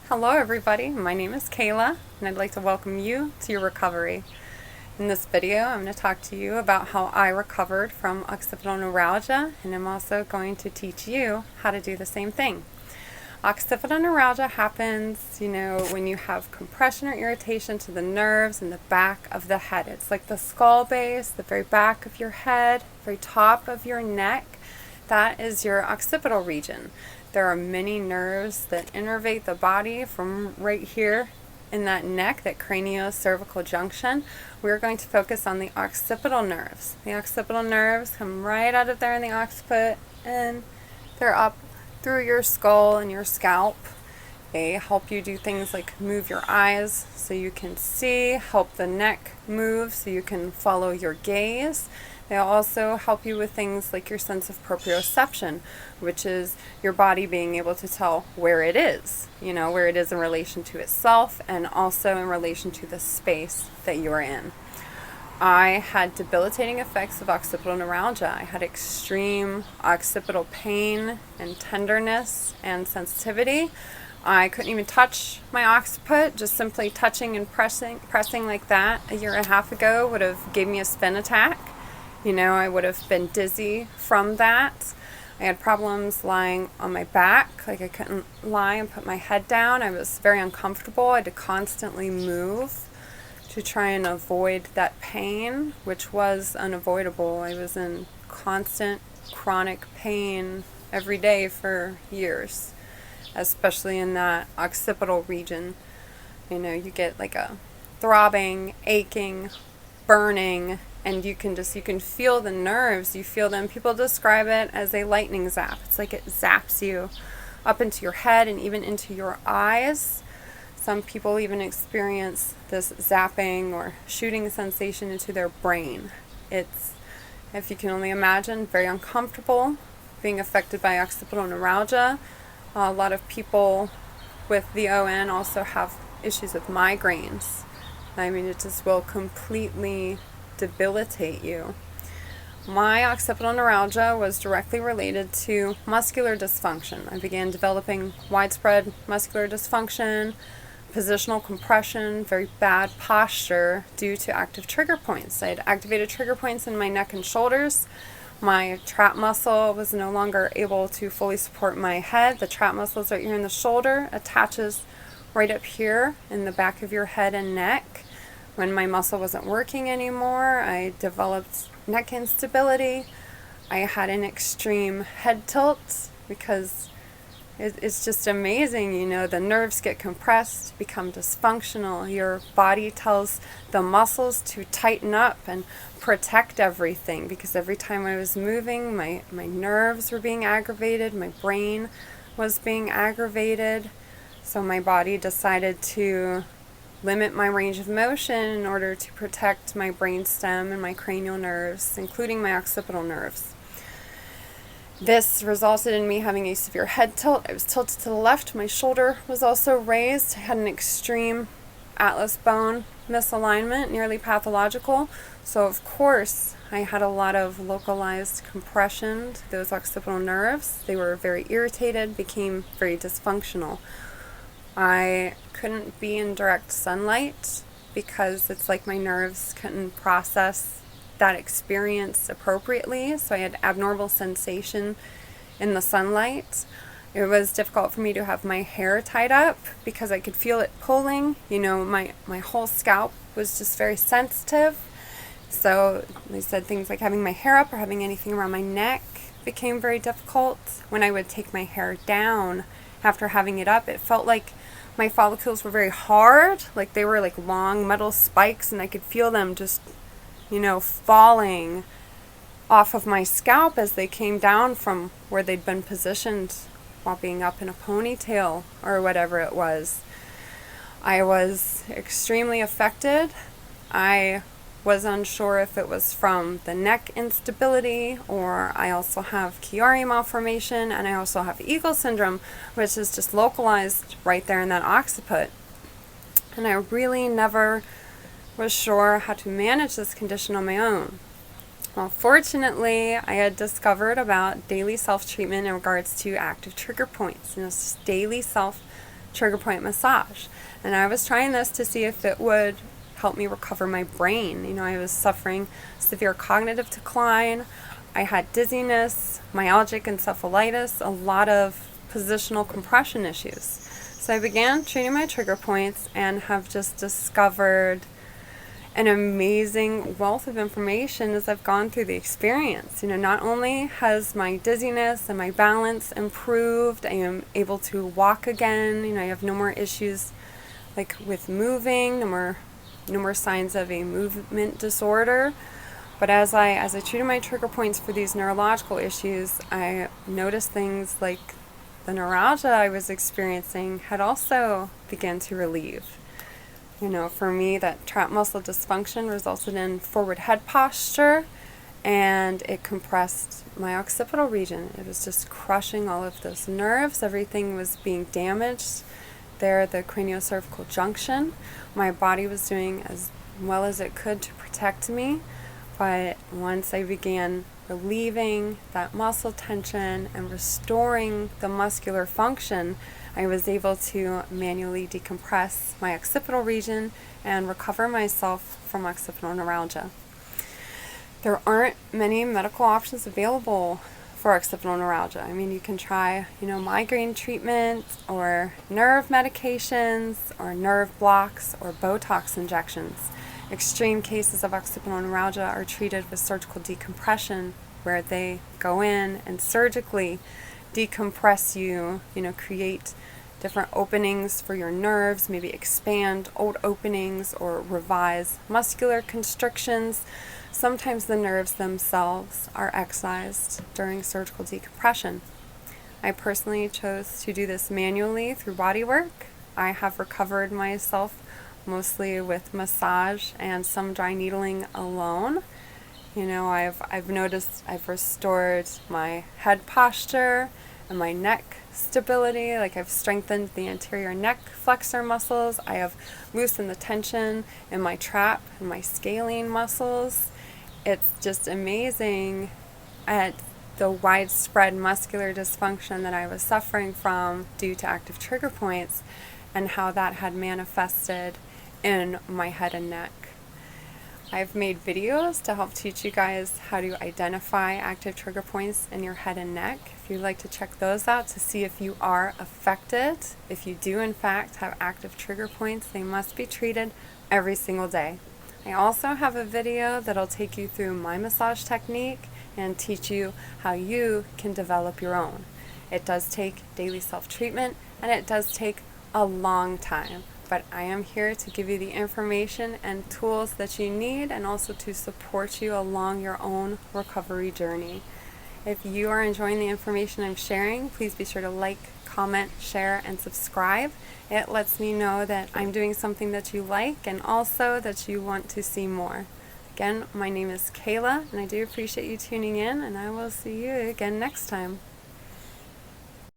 Hello everybody, my name is Kayla and I'd like to welcome you to your recovery. In this video I'm going to talk to you about how I recovered from occipital neuralgia, and I'm also going to teach you how to do the same thing. Occipital neuralgia happens, when you have compression or irritation to the nerves in the back of the head. It's like the skull base, the very back of your head, very top of your neck. That is your occipital region. There are many nerves that innervate the body from right here in that neck, that craniocervical junction. We're going to focus on the occipital nerves. The occipital nerves come right out of there in the occiput, and they're up through your skull and your scalp. They help you do things like move your eyes so you can see, help the neck move so you can follow your gaze. They also help you with things like your sense of proprioception, which is your body being able to tell where it is, where it is in relation to itself and also in relation to the space that you're in. I had debilitating effects of occipital neuralgia. I had extreme occipital pain and tenderness and sensitivity. I couldn't even touch my occiput. Just simply touching and pressing like that a year and a half ago would have gave me a spin attack. I would have been dizzy from that. I had problems lying on my back, like I couldn't lie and put my head down. I was very uncomfortable. I had to constantly move to try and avoid that pain, which was unavoidable. I was in constant chronic pain every day for years, especially in that occipital region. You get like a throbbing, aching, burning, and you can feel the nerves. You feel them. People describe it as a lightning zap. It's like it zaps you up into your head and even into your eyes. Some people even experience this zapping or shooting sensation into their brain. It's, if you can only imagine, very uncomfortable being affected by occipital neuralgia. A lot of people with the ON also have issues with migraines. It just will completely debilitate you. My occipital neuralgia was directly related to muscular dysfunction. I began developing widespread muscular dysfunction, positional compression, very bad posture due to active trigger points. I had activated trigger points in my neck and shoulders. My trap muscle was no longer able to fully support my head. The trap muscles right here in the shoulder attaches right up here in the back of your head and neck. When my muscle wasn't working anymore, I developed neck instability. I had an extreme head tilt because it's just amazing. The nerves get compressed, become dysfunctional. Your body tells the muscles to tighten up and protect everything, because every time I was moving, my nerves were being aggravated, my brain was being aggravated. So my body decided to limit my range of motion in order to protect my brainstem and my cranial nerves, including my occipital nerves. This resulted in me having a severe head tilt. I was tilted to the left. My shoulder was also raised. I had an extreme atlas bone misalignment, nearly pathological. So of course, I had a lot of localized compression to those occipital nerves. They were very irritated, became very dysfunctional. I couldn't be in direct sunlight because it's like my nerves couldn't process that experience appropriately, so I had abnormal sensation in the sunlight. It was difficult for me to have my hair tied up because I could feel it pulling. My whole scalp was just very sensitive. So they said things like having my hair up or having anything around my neck became very difficult. When I would take my hair down after having it up, it felt like my follicles were very hard, like they were like long metal spikes, and I could feel them just, falling off of my scalp as they came down from where they'd been positioned while being up in a ponytail or whatever it was. I was extremely affected. I was unsure if it was from the neck instability, or I also have Chiari malformation, and I also have Eagle syndrome, which is just localized right there in that occiput. And I really never was sure how to manage this condition on my own. Well, fortunately, I had discovered about daily self-treatment in regards to active trigger points. It's just daily trigger point massage. And I was trying this to see if it would help me recover my brain. You know, I was suffering severe cognitive decline. I had dizziness, myalgic encephalitis, a lot of positional compression issues. So I began treating my trigger points and have just discovered an amazing wealth of information as I've gone through the experience. You know, not only has my dizziness and my balance improved, I am able to walk again. You know, I have no more issues like with moving, no more signs of a movement disorder. But as I treated my trigger points for these neurological issues, I noticed things like the neuralgia I was experiencing had also begun to relieve. You know, for me, that trap muscle dysfunction resulted in forward head posture, and it compressed my occipital region. It was just crushing all of those nerves. Everything was being damaged there, the craniocervical junction. My body was doing as well as it could to protect me, but once I began relieving that muscle tension and restoring the muscular function, I was able to manually decompress my occipital region and recover myself from occipital neuralgia. There aren't many medical options available for occipital neuralgia. I mean, you can try, migraine treatment or nerve medications or nerve blocks or Botox injections. Extreme cases of occipital neuralgia are treated with surgical decompression, where they go in and surgically decompress you, create different openings for your nerves, maybe expand old openings or revise muscular constrictions. Sometimes the nerves themselves are excised during surgical decompression. I personally chose to do this manually through body work. I have recovered myself mostly with massage and some dry needling alone. I've noticed I've restored my head posture and my neck stability. Like, I've strengthened the anterior neck flexor muscles. I have loosened the tension in my trap and my scalene muscles. It's just amazing at the widespread muscular dysfunction that I was suffering from due to active trigger points and how that had manifested in my head and neck. I've made videos to help teach you guys how to identify active trigger points in your head and neck. If you'd like to check those out to see if you are affected, if you do in fact have active trigger points, they must be treated every single day. I also have a video that'll take you through my massage technique and teach you how you can develop your own. It does take daily self-treatment and it does take a long time. But I am here to give you the information and tools that you need and also to support you along your own recovery journey. If you are enjoying the information I'm sharing, please be sure to like, comment, share, and subscribe. It lets me know that I'm doing something that you like and also that you want to see more. Again, my name is Kayla, and I do appreciate you tuning in, and I will see you again next time.